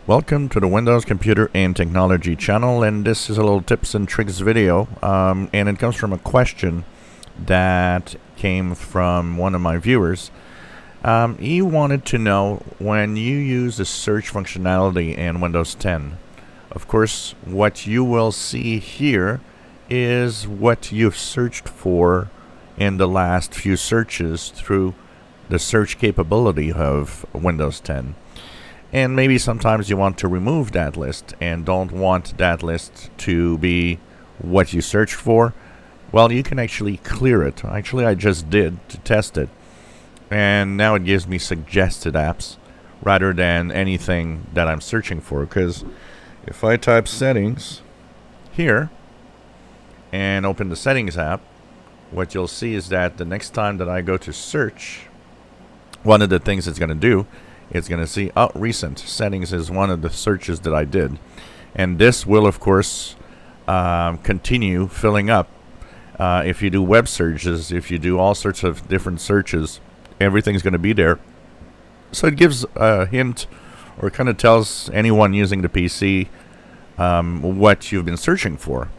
Welcome to the Windows Computer and Technology channel, and this is a little tips and tricks video, and it comes from a question that came from one of my viewers. He wanted to know, when you use the search functionality in Windows 10, of course what you will see here is what you've searched for in the last few searches through the search capability of Windows 10. And maybe sometimes you want to remove that list and don't want that list to be what you searched for. Well, you can actually clear it. Actually, I just did to test it. And now it gives me suggested apps rather than anything that I'm searching for. Because if I type settings here and open the settings app, what you'll see is that the next time that I go to search, one of the things it's going to do, it's going to see, recent settings is one of the searches that I did. And this will, of course, continue filling up. If you do web searches, if you do all sorts of different searches, everything's going to be there. So it gives a hint, or kind of tells anyone using the PC what you've been searching for.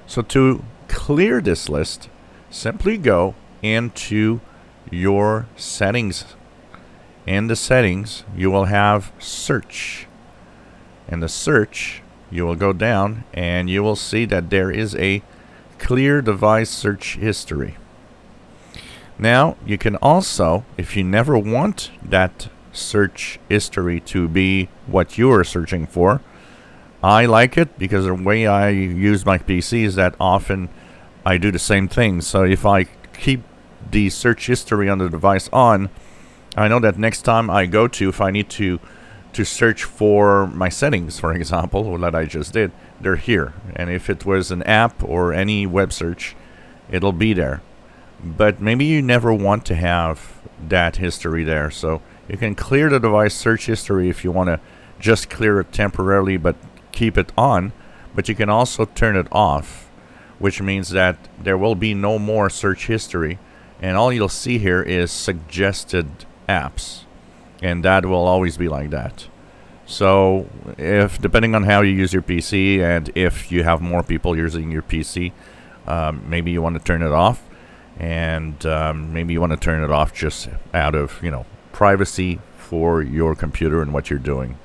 So to clear this list, simply go into your settings. In the settings, you will have search. In the search, you will go down and you will see that there is a clear device search history. Now, you can also, if you never want that search history to be what you are searching for, I like it because the way I use my PC is that often I do the same thing. So if I keep the search history on the device on, I know that next time I go to, if I need to search for my settings, for example, that I just did, they're here. And if it was an app or any web search, it'll be there. But maybe you never want to have that history there. So you can clear the device search history if you want to just clear it temporarily but keep it on. But you can also turn it off, which means that there will be no more search history. And all you'll see here is suggested apps, and that will always be like that. So if, depending on how you use your PC, and if you have more people using your PC, maybe you want to turn it off, and maybe you want to turn it off just out of privacy for your computer and what you're doing.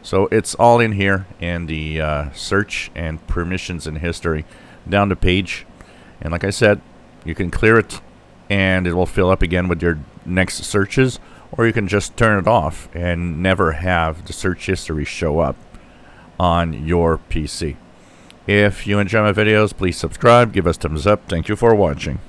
So it's all in here in the search and permissions and history down the page. And like I said, you can clear it and it will fill up again with your next searches, or you can just turn it off and never have the search history show up on your PC. If you enjoy my videos, please subscribe, give us thumbs up. Thank you for watching.